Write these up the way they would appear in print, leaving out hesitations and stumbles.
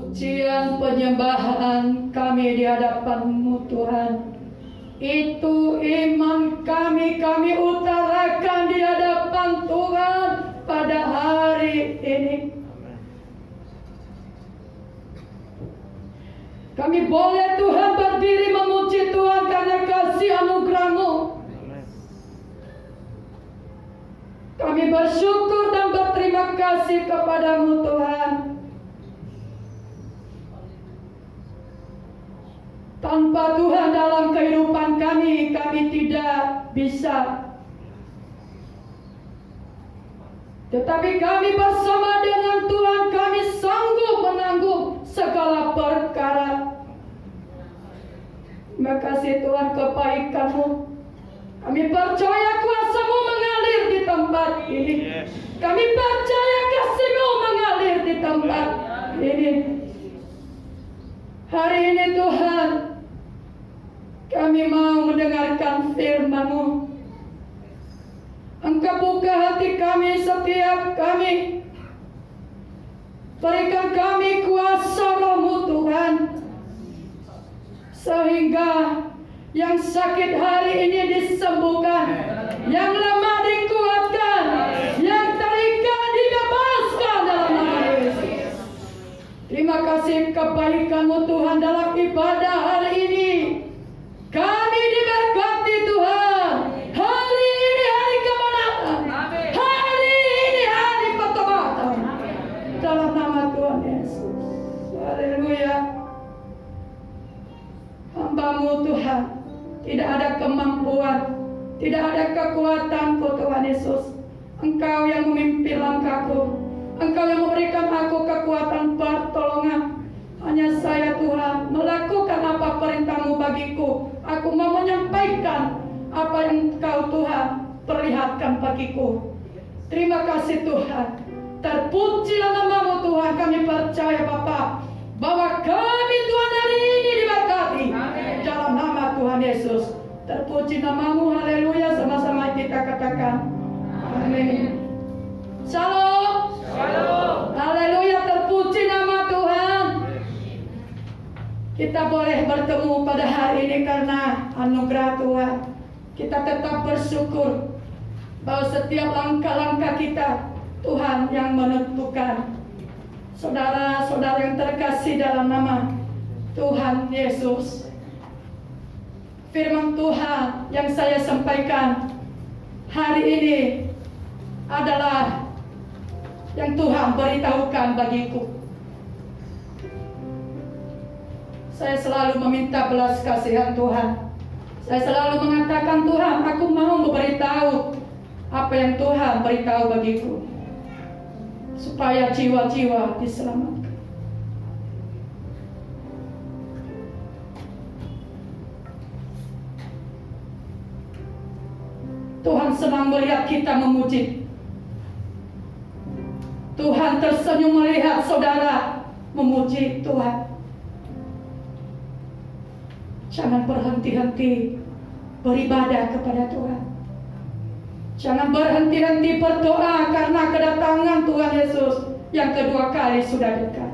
Pujian penyembahan kami di hadapan-Mu Tuhan. Itu iman kami utarakan di hadapan Tuhan pada hari ini. Kami boleh Tuhan berdiri memuji Tuhan karena kasih anugerah-Mu. Kami bersyukur dan berterima kasih kepada-Mu Tuhan. Tanpa Tuhan dalam kehidupan kami tidak bisa. Tetapi kami bersama dengan Tuhan, kami sanggup menanggung segala perkara. Terima kasih Tuhan kebaikan-Mu. Kami percaya kuasa-Mu mengalir di tempat ini. Kami percaya kasih-Mu mengalir di tempat ini. Hari ini Tuhan, kami mau mendengarkan firman-Mu. Engkau buka hati kami, setiap kami. Berikan kami kuasa Roh-Mu Tuhan. Sehingga yang sakit hari ini disembuhkan, yang lemah dikuatkan, yang terikat dibebaskan dalam nama Yesus. Terima kasih kebaikan-Mu Tuhan dalam ibadah hari ini. Kami diberkati Tuhan. Hari ini hari kemenangan. Hari ini hari pertobatan. Dalam nama Tuhan Yesus. Haleluya. Hamba-Mu Tuhan, tidak ada kemampuan, tidak ada kekuatanku Tuhan Yesus. Engkau yang memimpin langkahku. Engkau yang memberikan aku kekuatan pertolongan. Hanya saya Tuhan melakukan apa perintah-Mu bagiku. Aku mau menyampaikan apa yang Engkau Tuhan perlihatkan bagiku. Terima kasih Tuhan. Terpujilah nama-Mu Tuhan. Kami percaya Bapa bahwa kami Tuhan hari ini diberkati. Dalam nama Tuhan Yesus. Terpuji nama-Mu. Haleluya. Sama-sama kita katakan amin. Shalom. Shalom. Haleluya, terpuji nama Tuhan. Kita boleh bertemu pada hari ini karena anugerah Tuhan. Kita tetap bersyukur bahwa setiap langkah-langkah kita Tuhan yang menentukan. Saudara-saudara yang terkasih dalam nama Tuhan Yesus, firman Tuhan yang saya sampaikan hari ini adalah yang Tuhan beritahukan bagiku. Saya selalu meminta belas kasihan Tuhan. Saya selalu mengatakan, Tuhan, aku mau memberitahu apa yang Tuhan beritahu bagiku, supaya jiwa-jiwa diselamatkan. Tuhan senang melihat kita memuji. Tuhan tersenyum melihat saudara memuji Tuhan. Jangan berhenti-henti beribadah kepada Tuhan. Jangan berhenti-henti berdoa karena kedatangan Tuhan Yesus yang kedua kali sudah dekat.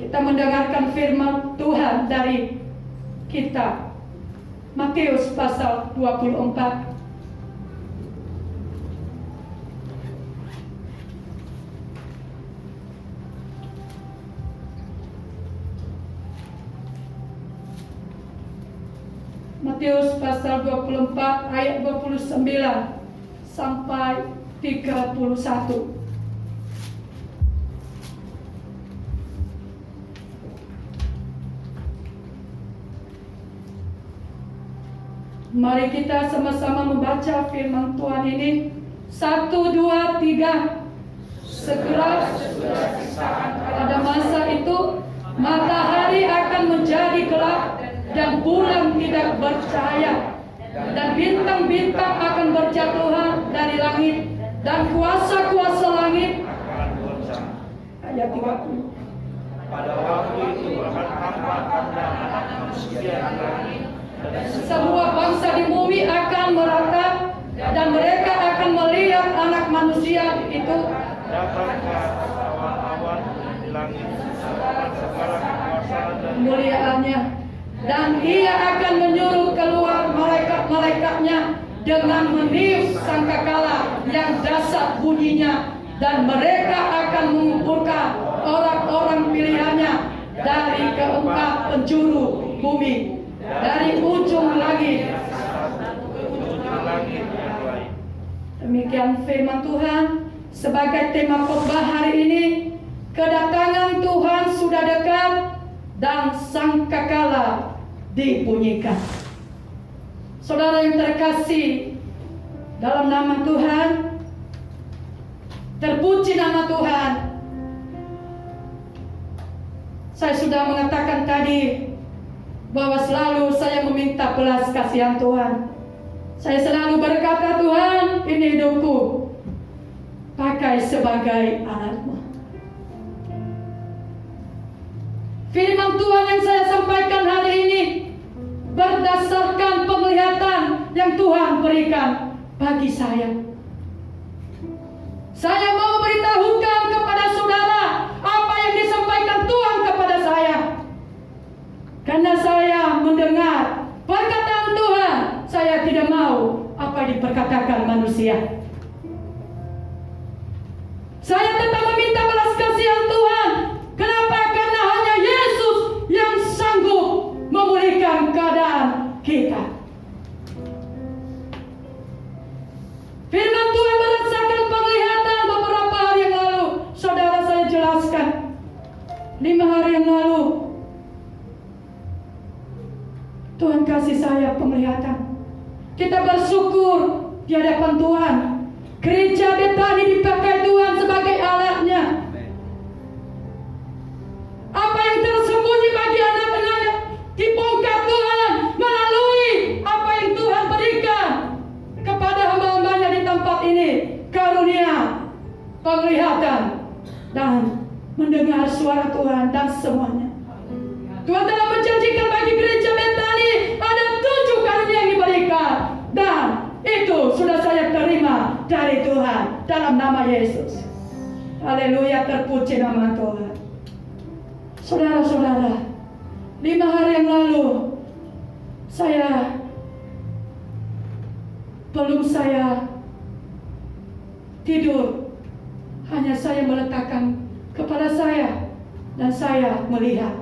Kita mendengarkan firman Tuhan dari kitab Matius pasal 24. Matius pasal 24 ayat 29 sampai 31. Mari kita sama-sama membaca firman Tuhan ini. 1, 2, 3. Segera pada masa itu matahari akan menjadi gelap dan bulan tidak bercahaya, dan bintang-bintang akan berjatuhan dari langit, dan kuasa-kuasa langit. Ayat 30. Pada waktu itu akan tampak anak manusia di langit, Semua bangsa di bumi akan meratap, dan mereka akan melihat anak manusia itu datangkan awan-awan di langit dengan segala kekuasaan dan kemuliaannya, dan Ia akan menyuruh keluar malaikat-malaikatnya dengan meniup sangkakala yang dahsyat bunyinya, dan mereka akan mengumpulkan orang-orang pilihannya dari keempat penjuru bumi, dari ujung langit ke ujung langit yang lain. Demikian firman Tuhan. Sebagai tema khotbah hari ini, kedatangan Tuhan sudah dekat dan sangkakala dibunyikan. Saudara yang terkasih dalam nama Tuhan, terpuji nama Tuhan. Saya sudah mengatakan tadi bahwa selalu saya meminta belas kasihan Tuhan. Saya selalu berkata, Tuhan, ini hidupku, pakai sebagai alatmu. Firman Tuhan yang saya sampaikan hari ini berdasarkan penglihatan yang Tuhan berikan bagi saya. Saya mau beritahukan kepada saudara apa yang disampaikan Tuhan kepada saya. Karena saya mendengar perkataan Tuhan, saya tidak mau apa yang diperkatakan manusia. Saya tetap meminta belas kasihan Tuhan. Kenapa? Karena hanya Yesus yang sanggup memulihkan keadaan kita. Firman Tuhan berdasarkan penglihatan beberapa hari yang lalu, saudara saya jelaskan. 5 hari yang lalu, Tuhan kasih saya penglihatan. Kita bersyukur di hadapan Tuhan. Gereja Betani dipakai Tuhan sebagai alatnya. Apa yang tersembunyi bagi anak-anaknya dibongkar Tuhan melalui apa yang Tuhan berikan kepada hamba-hambanya di tempat ini. Karunia, penglihatan, dan mendengar suara Tuhan dan semuanya. Tuhan telah menjanjikan bagi gereja Betani ada 7 karunia yang diberikan, dan itu sudah saya terima dari Tuhan dalam nama Yesus. Haleluya, terpuji nama Tuhan. Saudara-saudara, 5 hari yang lalu belum saya tidur, hanya saya meletakkan kepala saya dan saya melihat.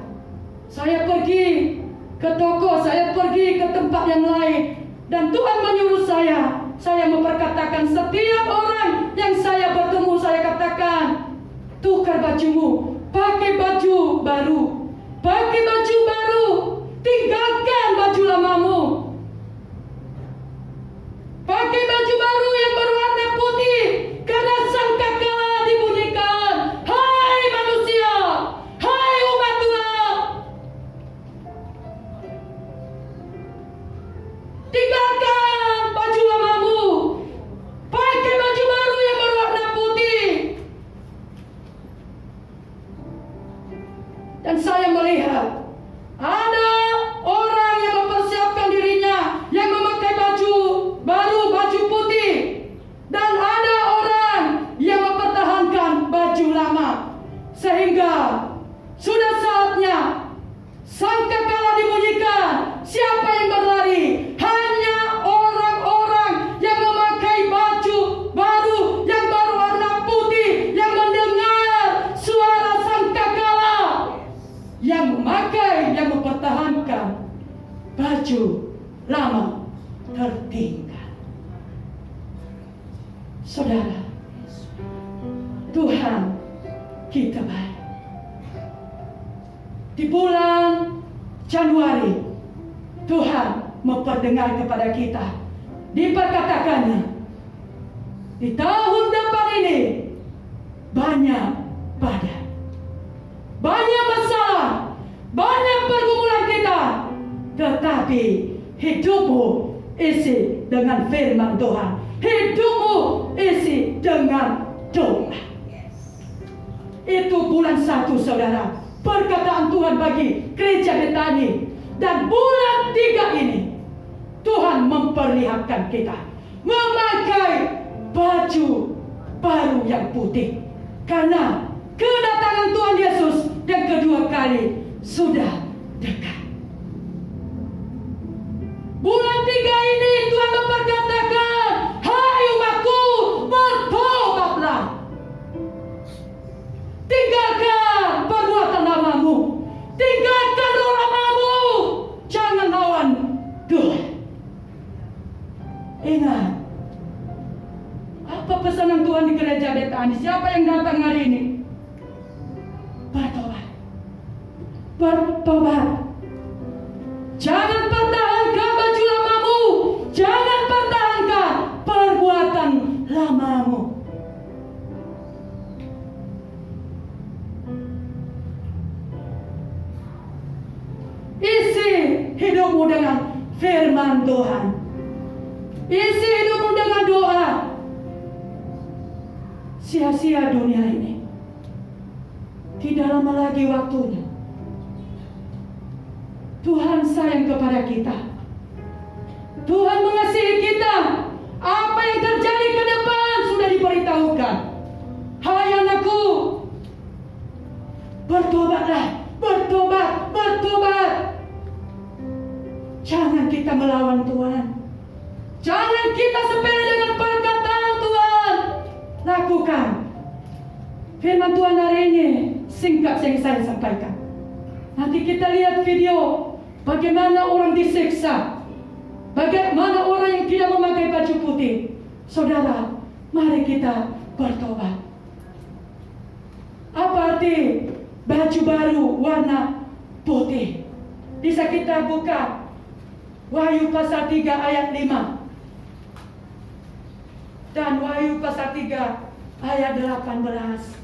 Saya pergi ke toko, saya pergi ke tempat yang lain, dan Tuhan menyuruh saya memperkatakan setiap orang yang saya bertemu, saya katakan, tukar bajumu, pakai baju baru, pakai baju baru, tinggalkan baju lamamu, pakai baju baru yang berwarna putih, karena sangkakala dibunyikan. Hai manusia, hai umat Tuhan, tinggalkan baju lamamu, pakai baju baru yang berwarna putih. Dan saya melihat ada orang yang mempersiapkan dirinya, yang memakai baju baru, baju putih, dan ada orang yang mempertahankan baju lama, sehingga sudah saatnya sangkakala dibunyikan. Siapa yang berlari? Hanya orang-orang yang memakai baju baru yang berwarna putih, yang mendengar suara sangkakala, yang memakai, yang mempertahankan baju lama tertinggal. Saudara, Tuhan kita baik. Di bulan Januari, Tuhan memperdengar kepada kita, diperkatakannya, di tahun depan ini banyak badai, banyak masalah, banyak pergumulan kita, tetapi hidupmu isi dengan firman Tuhan, hidupmu isi dengan doa. Itu bulan 1, saudara, perkataan Tuhan bagi gereja Betani. Dan bulan 3 ini Tuhan memperlihatkan kita memakai baju baru yang putih. Karena kedatangan Tuhan Yesus yang kedua kali sudah dekat. Bulan 3 ini Tuhan memperkatakan, hai umatku, bertobatlah. Tinggalkan perbuatan lamamu, tinggalkan roh lamamu, jangan lawan Tuhan. Ingat, apa pesanan Tuhan di gereja Betani? Siapa yang datang hari ini? Bertobat. Bertobat. Jangan pertahankan baju lamamu. Jangan pertahankan perbuatan lamamu. Isi hidupmu dengan firman Tuhan. Isi hidupmu dengan doa. Sia-sia dunia ini. Tidak lama lagi waktunya. Tuhan sayang kepada kita. Tuhan mengasihi kita. Apa yang terjadi ke depan sudah diberitahukan. Hai anakku, bertobatlah, bertobat, bertobat. Jangan kita melawan Tuhan. Jangan kita sepele dengan perkataan Tuhan. Lakukan. Firman Tuhan hari ini singkat yang saya sampaikan. Nanti kita lihat video bagaimana orang disiksa, bagaimana orang yang tidak memakai baju putih. Saudara, mari kita bertobat. Apa arti baju baru warna putih? Bisa kita buka Wahyu pasal 3 ayat 5 dan Wahyu pasal 3 ayat 18.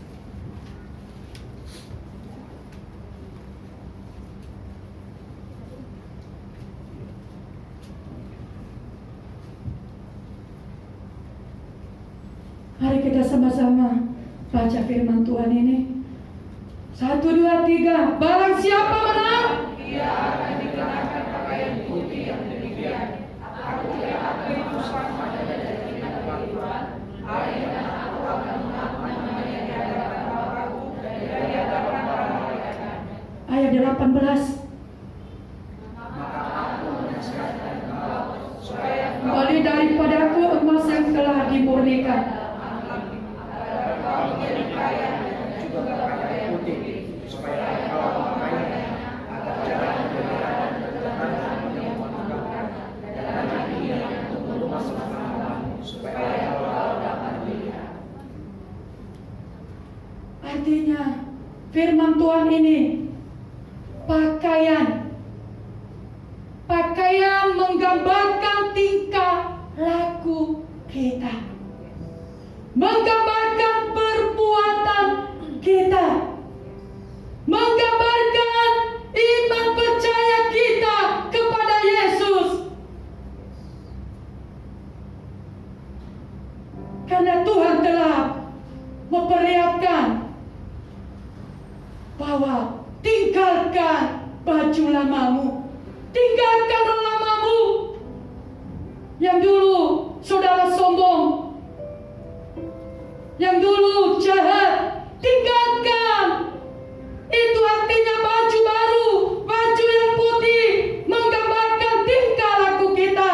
Mari kita sama-sama baca firman Tuhan ini. 1, 2, 3. Barang siapa menang, Ia akan dikenakan pakaian putih yang demikian. Aku yang akan ditusuk pada dari Tuhan. Dan aku akan mengaku namanya di hadapan Bapa-Ku dan di hadapan para malaikat. ayat 18. Maka aku menasihatkan engkau supaya Kembali daripadaku emas yang telah dimurnikan. engkau menjadi kaya juga pakaian putih, supaya engkau memakainya agar jangan kebenaran dan menyempurnakan dan hatinya untuk masuk Allah, supaya engkau dapat dilihat. Artinya firman Tuhan ini pakaian menggambarkan tingkah laku kita, menggambarkan perbuatan kita, menggambarkan iman percaya kita kepada Yesus. Karena Tuhan telah memperlihatkan bahwa tinggalkan baju lamamu, tinggalkan roh lamamu yang dulu saudara sombong, yang dulu jahat, tinggalkan. Itu artinya baju baru, baju yang putih, menggambarkan tingkah laku kita.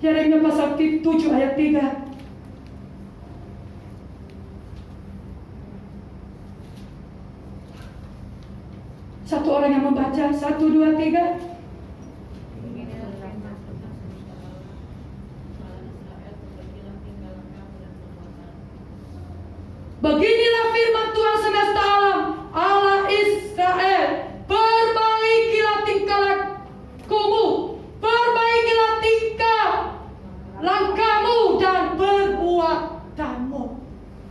Yeremia pasal 7 ayat 3. Satu orang yang membaca, 1, 2, 3. Beginilah firman Tuhan semesta alam, Allah Israel, perbaikilah tingkah lakumu, perbaikilah tingkah langkahmu dan perbuatanmu.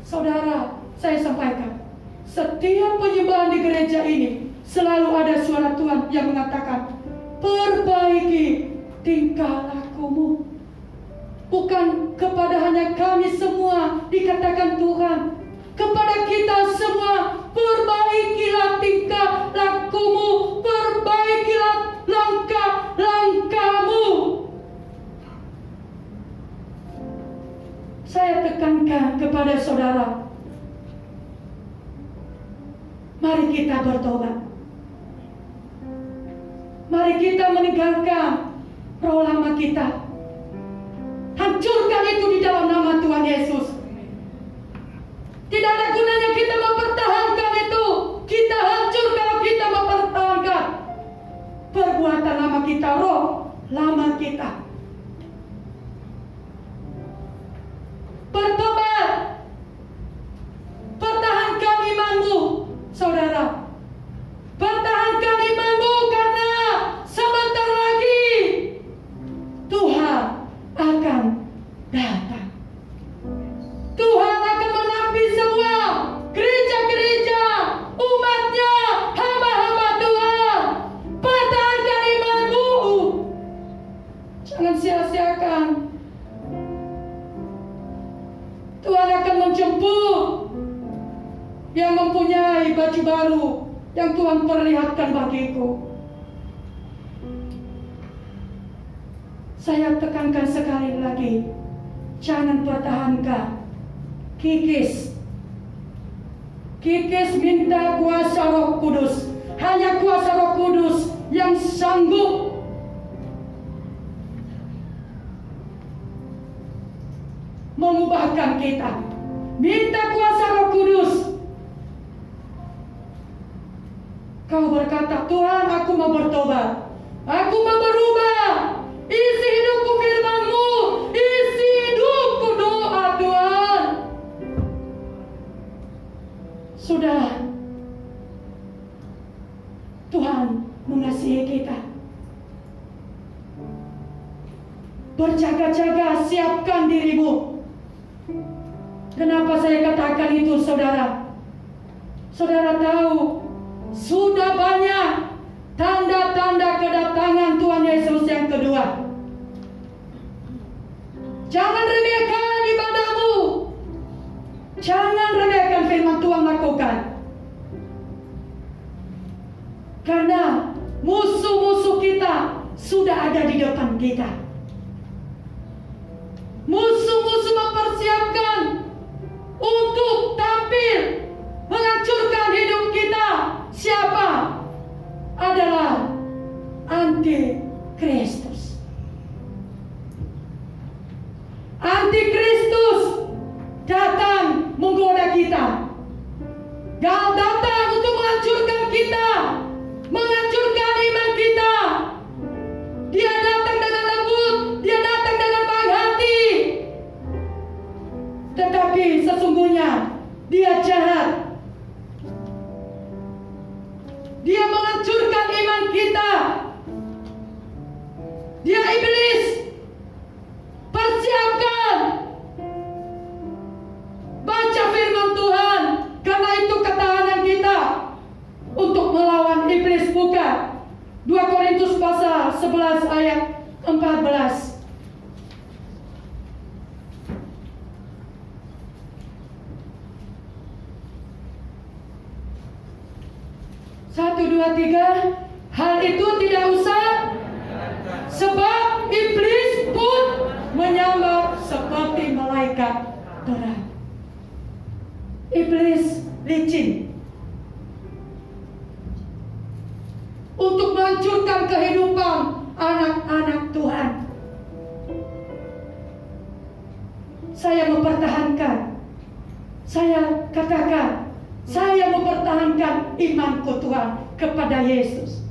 Saudara, saya sampaikan, setiap penyembahan di gereja ini selalu ada suara Tuhan yang mengatakan, perbaiki tingkah lakumu. Bukan kepada hanya kami semua dikatakan Tuhan, kepada kita semua, perbaikilah tingkah lakumu, perbaikilah langkah-langkah Saya tekankan kepada saudara, mari kita bertobat. Mari kita meninggalkan roh lama kita. Hancurkan itu di dalam nama Tuhan Yesus. Tidak ada gunanya kita mempertahankan itu. Kita hancur kalau kita mempertahankan perbuatan lama kita, roh lama kita. Bertobat. Pertahankan imanmu, saudara. Pertahankan imanmu karena sebentar lagi Tuhan akan datang. Tuhan akan menapi semua gereja-gereja, umatnya, hamba-hamba Tuhan. Pertahankan imanmu. Jangan sia-siakan. Tuhan akan menjemput yang mempunyai baju baru yang Tuhan perlihatkan bagiku. Saya tekankan sekali lagi, jangan pertahankan. Kikis minta kuasa Roh Kudus. Hanya kuasa Roh Kudus yang sanggup mengubahkan kita. Minta kuasa Roh Kudus. Kau berkata, Tuhan, aku mau bertobat, aku mau berubah. Isi hidupku firman-Mu, isi hidupku doa, Tuhan. Sudah, Tuhan mengasihi kita. Berjaga-jaga, siapkan dirimu. Kenapa saya katakan itu, saudara? Saudara tahu, sudah banyak tanda-tanda kedatangan Tuhan Yesus yang kedua. Jangan remehkan ibadahmu. Jangan remehkan firman Tuhan lakukan. Karena musuh-musuh kita sudah ada di depan kita. Musuh-musuh mempersiapkan untuk tampil menghancurkan hidup kita. Siapa? Adalah Antikristus. Antikristus datang menggoda kita. Datang untuk menghancurkan kita, menghancurkan iman kita. Dia datang dengan lembut, dia datang dengan baik hati. Tetapi sesungguhnya dia jahat. Dia menghancurkan iman kita. Dia iblis. Persiapkan. Baca firman Tuhan. Karena itu ketahanan kita untuk melawan iblis. Buka 2 Korintus pasal 11 ayat 14. 1, 2, 3. Hal itu tidak usah, sebab iblis pun menyamar seperti malaikat terang. Iblis licin untuk menghancurkan kehidupan anak-anak Tuhan. Saya mempertahankan. Saya katakan, saya mempertahankan imanku Tuhan kepada Yesus.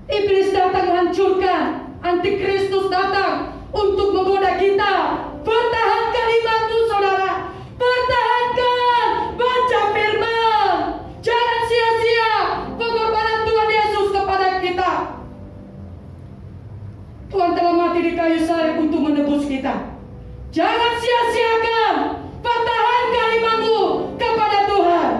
Iblis datang menghancurkan, Antikristus datang untuk menggoda kita. Pertahankan imanmu, saudara. Pertahankan, baca firman. Jangan sia-sia pengorbanan Tuhan Yesus kepada kita. Tuhan telah mati di kayu salib untuk menebus kita. Jangan sia-siakan. Pertahankan imanmu kepada Tuhan.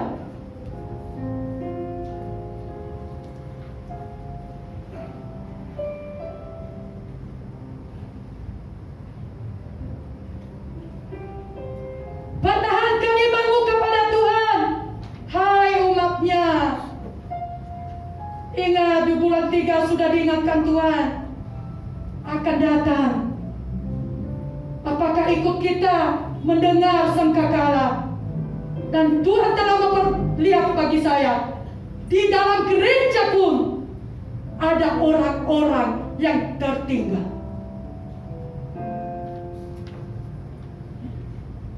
Pertahankan imanmu kepada Tuhan. Hai umatnya. Ingat, di bulan 3 sudah diingatkan Tuhan akan datang. ikut kita mendengar sangkakala. Dan Tuhan telah memperlihatkan bagi saya, di dalam gereja pun ada orang-orang yang tertinggal.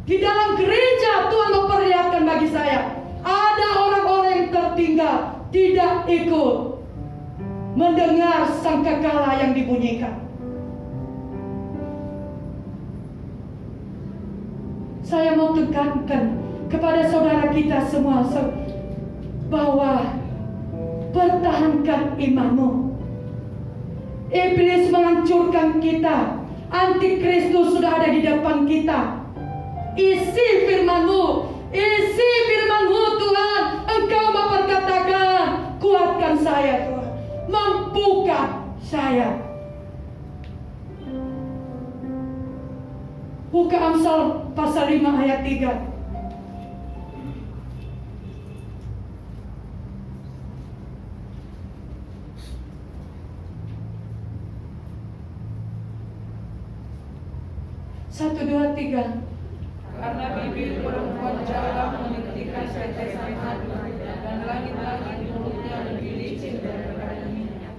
Di dalam gereja Tuhan memperlihatkan bagi saya, ada orang-orang yang tertinggal, tidak ikut mendengar sangkakala yang dibunyikan. Saya mau tekankan kepada saudara kita semua bahwa pertahankan imanmu. Iblis menghancurkan kita. Antikristus sudah ada di depan kita. Isi firman-Mu, isi firman-Mu Tuhan. Engkau memperkatakan, kuatkan saya Tuhan, mampukan saya. Buka Amsal pasal 5 ayat 3. Satu, dua, tiga. Karena bibir perempuan jalan menitikan tetesan madu, dan langit-langit mulutnya lebih licin daripada minyak.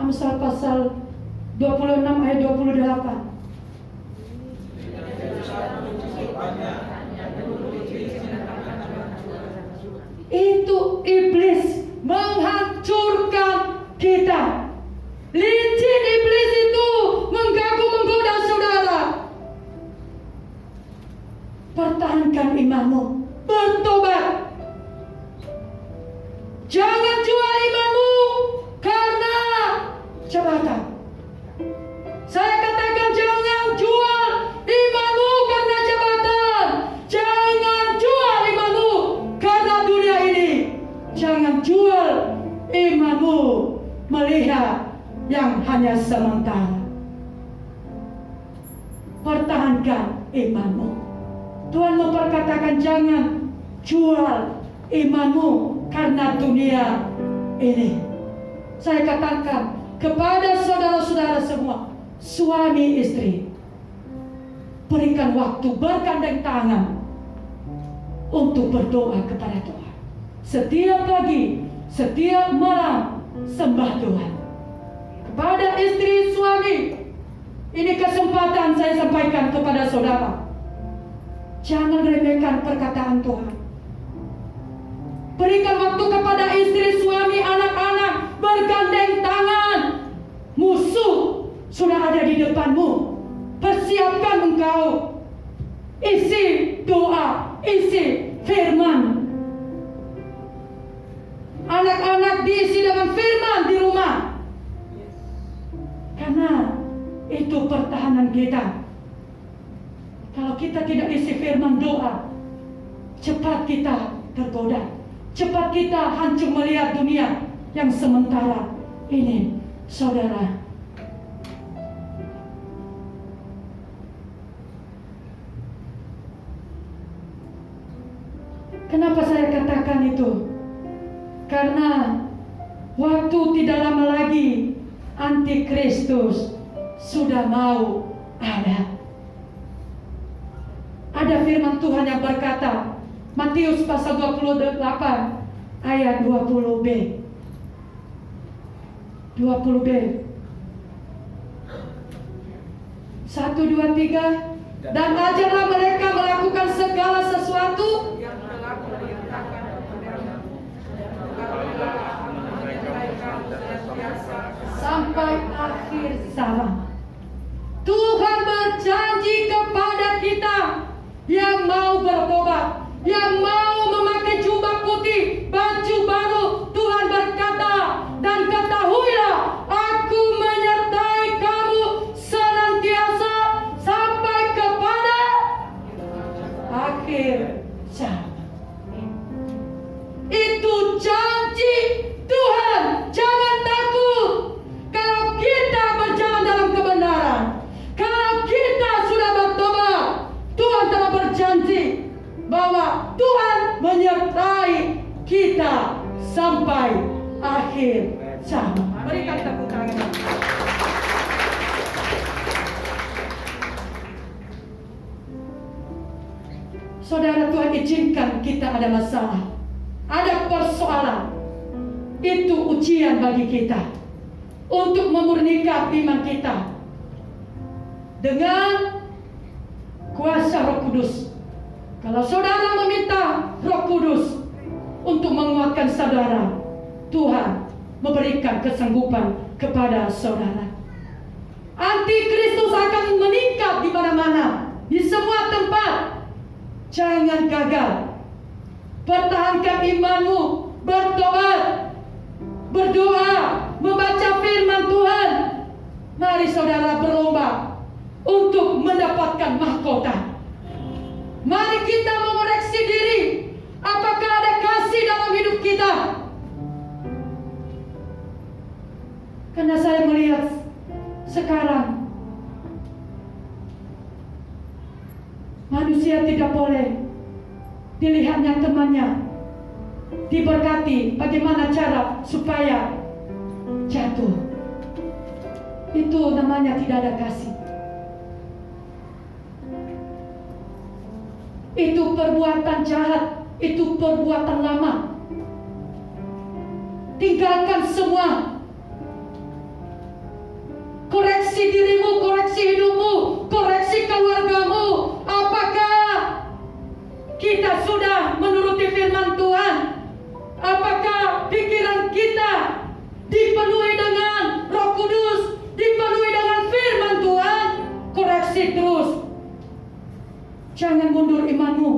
Amsal pasal 26 ayat 28. Itu iblis menghancurkan kita. Licin iblis itu mengganggu, menggoda saudara. Pertahankan imanmu, bertobat. Jangan jual imanmu karena jabatan. Saya katakan, jangan jual imanmu karena jabatan. Jangan jual imanmu karena dunia ini. Jangan jual imanmu melihat yang hanya sementara. Pertahankan imanmu. Tuhan memperkatakan, jangan jual imanmu karena dunia ini. Saya katakan kepada saudara-saudara semua, suami istri, berikan waktu bergandeng tangan untuk berdoa kepada Tuhan. Setiap pagi, setiap malam, sembah Tuhan. Kepada istri, suami, ini kesempatan saya sampaikan kepada saudara. Jangan remehkan perkataan Tuhan. Berikan waktu kepada istri, suami, anak-anak, bergandeng tangan. Musuh sudah ada di depanmu. Persiapkan engkau. Isi doa, isi firman. Anak-anak diisi dengan firman di rumah. Karena itu pertahanan kita. Kalau kita tidak isi firman doa, cepat kita tergoda. Cepat kita hancur melihat dunia yang sementara ini, saudara. Kenapa saya katakan itu? Karena waktu tidak lama lagi Antikristus sudah mau ada. Ada firman Tuhan yang berkata, Matius pasal 28 ayat 20b. 20b. 1, 2, 3. Dan ajarlah mereka melakukan segala sesuatu Yang telah kuperintahkan kepadamu. sampai akhir zaman. Tuhan berjanji kepada kita yang mau bertobat, yang mau memakai jubah putih, baju baru. Tuhan berkata, dan ketahuilah, aku menyertai kamu senantiasa sampai kepada akhir zaman. Itu janji Tuhan. Jangan takut. Kalau kita berjalan dalam kebenaran, kalau kita sudah bertobat, Tuhan telah berjanji bahwa Tuhan menyertai kita sampai akhir zaman. Berikan tepuk tangan. Saudara, Tuhan izinkan kita ada masalah, ada persoalan. Itu ujian bagi kita untuk memurnikan iman kita dengan kuasa Roh Kudus. Kalau saudara meminta Roh Kudus untuk menguatkan saudara, Tuhan memberikan kesanggupan kepada saudara. Antikristus akan meningkat di mana-mana, di semua tempat. Jangan gagal. Pertahankan imanmu, bertobat, berdoa, membaca firman Tuhan. Mari saudara berlomba untuk mendapatkan mahkota. Mari kita mengoreksi diri. Apakah ada kasih dalam hidup kita? Karena saya melihat sekarang manusia tidak boleh dilihatnya temannya diberkati, bagaimana cara supaya jatuh. Itu namanya tidak ada kasih. Itu perbuatan jahat, itu perbuatan lama. Tinggalkan semua. Koreksi dirimu, koreksi hidupmu, koreksi keluargamu. Apakah kita sudah menuruti firman Tuhan? Apakah pikiran kita dipenuhi dengan Roh Kudus, dipenuhi dengan firman Tuhan? Koreksi terus. Jangan mundur imanmu.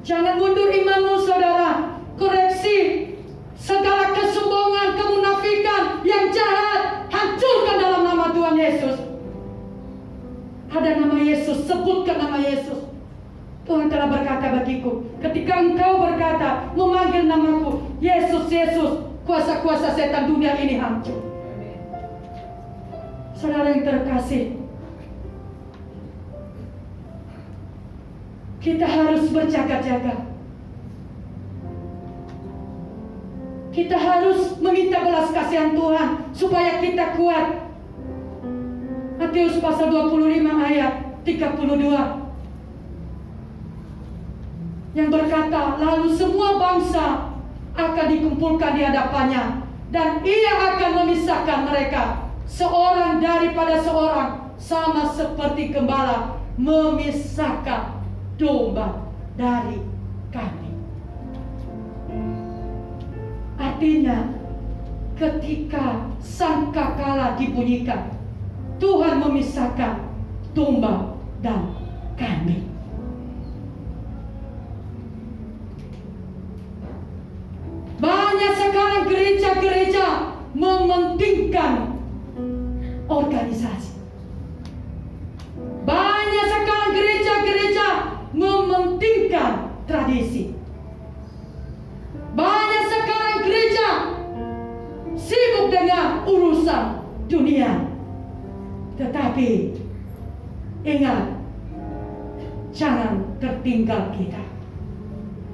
Jangan mundur imanmu, saudara. Koreksi segala kesombongan, kemunafikan yang jahat, hancurkan dalam nama Tuhan Yesus. Ada nama Yesus, sebutkan nama Yesus. Tuhan telah berkata bagiku, ketika engkau berkata, memanggil namaku, Yesus, Yesus, kuasa-kuasa setan dunia ini hancur. Saudara yang terkasih, kita harus berjaga-jaga. Kita harus meminta belas kasihan Tuhan supaya kita kuat. Matius pasal 25 ayat 32 yang berkata, lalu semua bangsa akan dikumpulkan di hadapannya, dan ia akan memisahkan mereka seorang daripada seorang, sama seperti gembala memisahkan domba dari kambing. Artinya, ketika sangkakala dibunyikan, Tuhan memisahkan domba dan kambing. Banyak sekarang gereja-gereja mementingkan organisasi. Banyak sekarang gereja-gereja mementingkan tradisi. Banyak sekarang gereja sibuk dengan urusan dunia. Tetapi ingat, jangan tertinggal kita.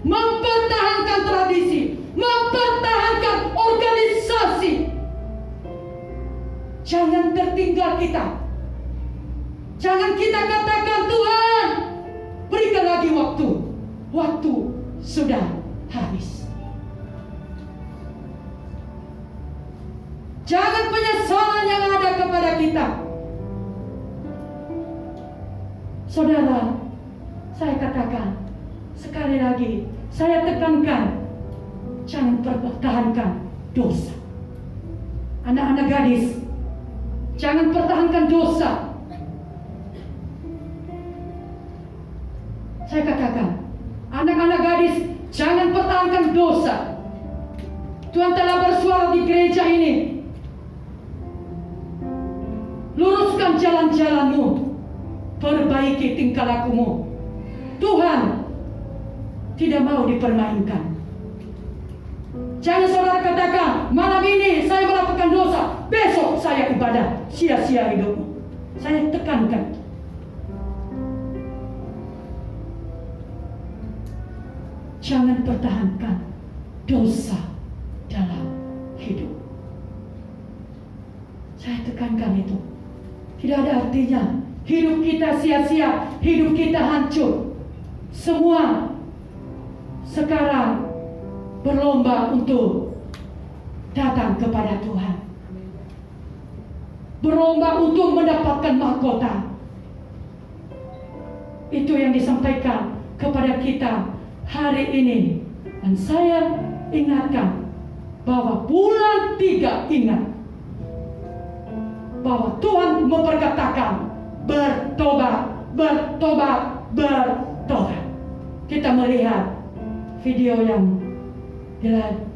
Mempertahankan tradisi, mempertahankan organisasi. Jangan tertinggal kita. Jangan kita katakan, Tuhan, berikan lagi waktu. Waktu sudah habis. Jangan penyesalan yang ada kepada kita. Saudara, saya katakan sekali lagi, saya tekankan, jangan pertahankan dosa. Anak-anak gadis, jangan pertahankan dosa. Saya katakan, anak-anak gadis, jangan pertahankan dosa. Tuhan telah bersuara di gereja ini. Luruskan jalan-jalanmu, perbaiki tingkah lakumu. Tuhan tidak mau dipermainkan. Jangan saudara katakan, malam ini saya melakukan dosa, besok saya ibadah, sia-sia hidupmu. Saya tekankan, jangan pertahankan dosa dalam hidup. Saya tekankan itu. Tidak ada artinya. Hidup kita sia-sia, hidup kita hancur. Semua sekarang berlomba untuk datang kepada Tuhan. Berlomba untuk mendapatkan mahkota. Itu yang disampaikan kepada kita hari ini. Dan saya ingatkan bahwa bulan 3 ingat bahwa Tuhan memperkatakan bertobat, bertobat, bertobat. Kita melihat video yang di live.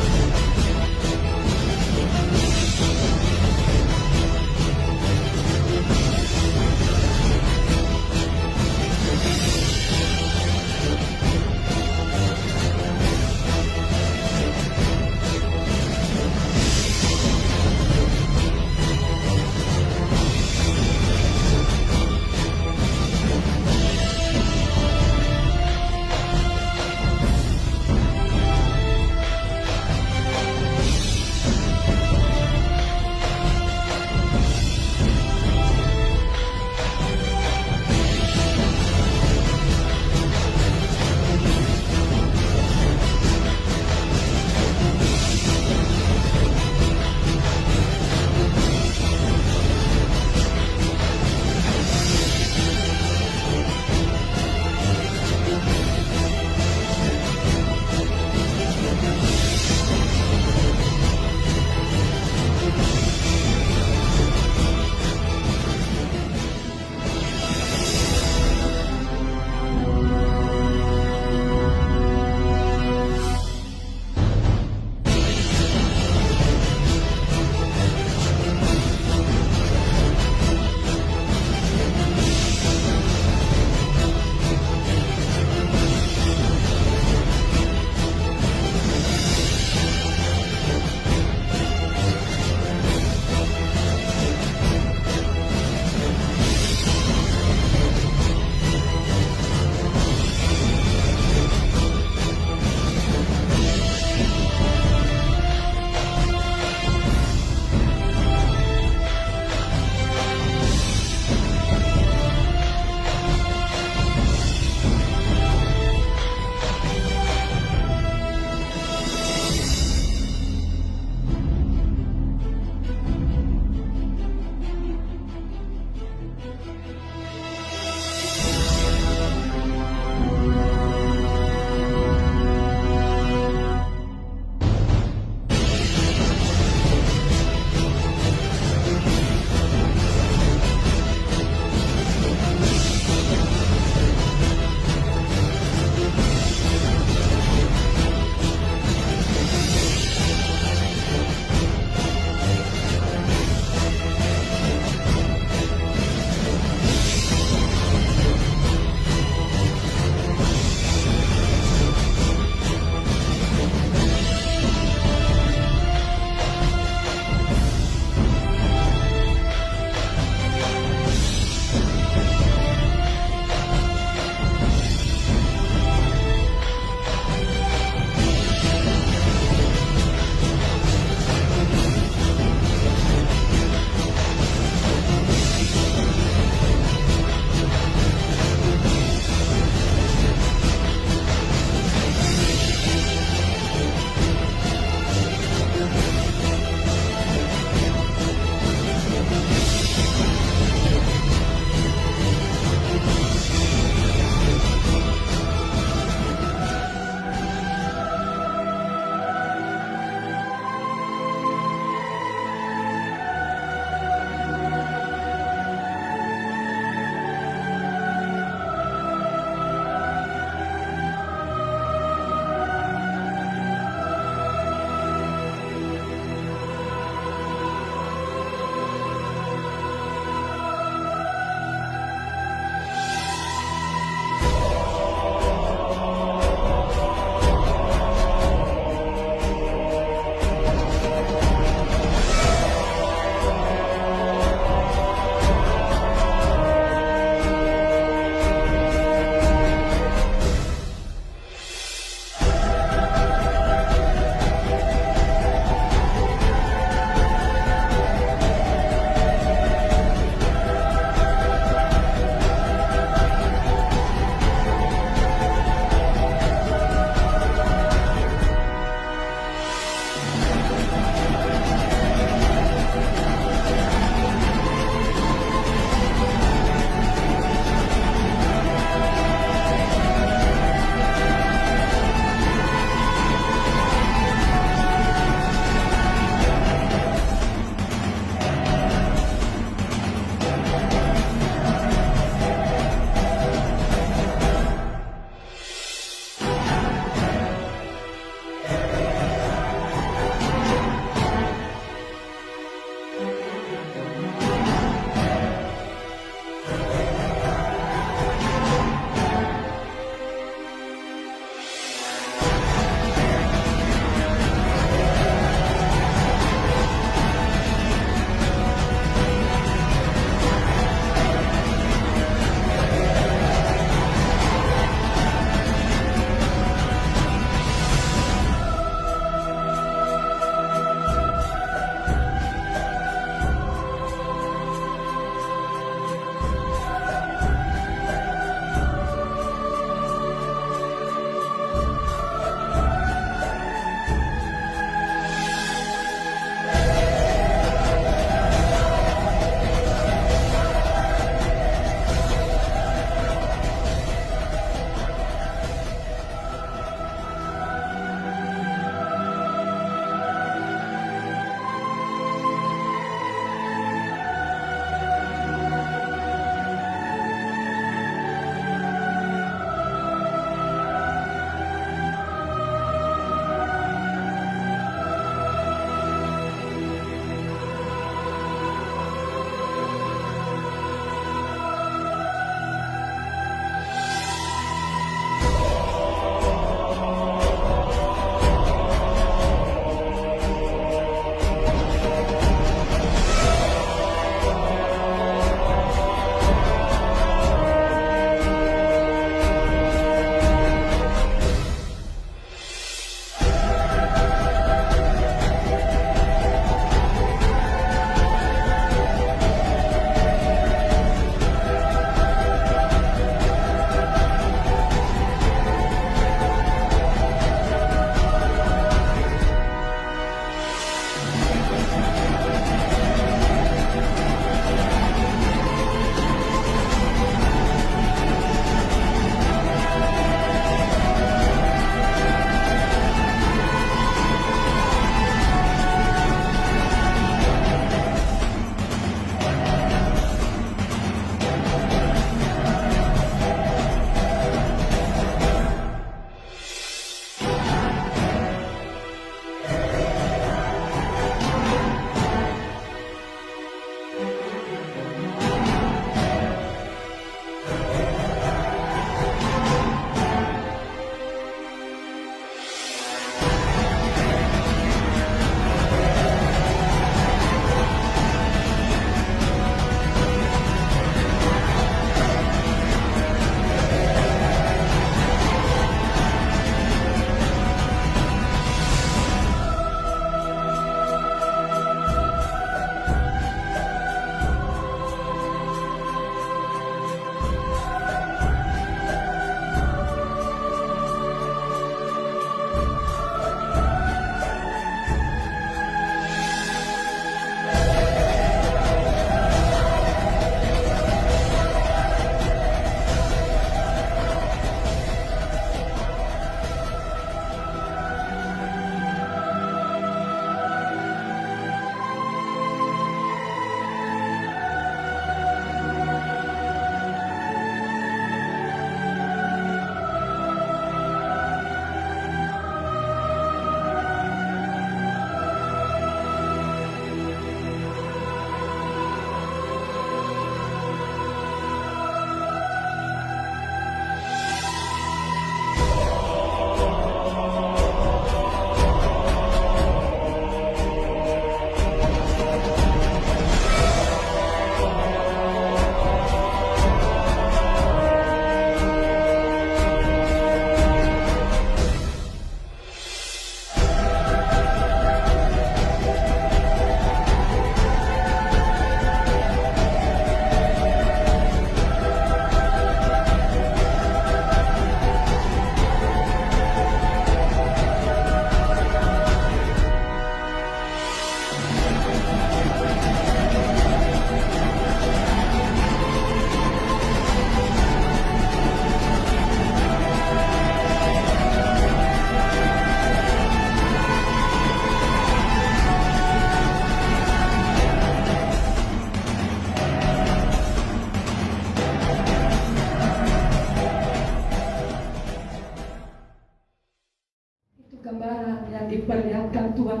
diperlihatkan Tuhan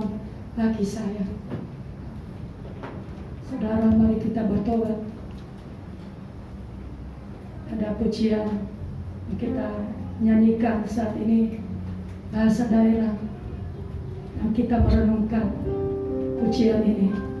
bagi saya. Saudara, mari kita bertobat. Ada pujian yang kita nyanyikan saat ini, bahasa daerah, yang kita merenungkan pujian ini.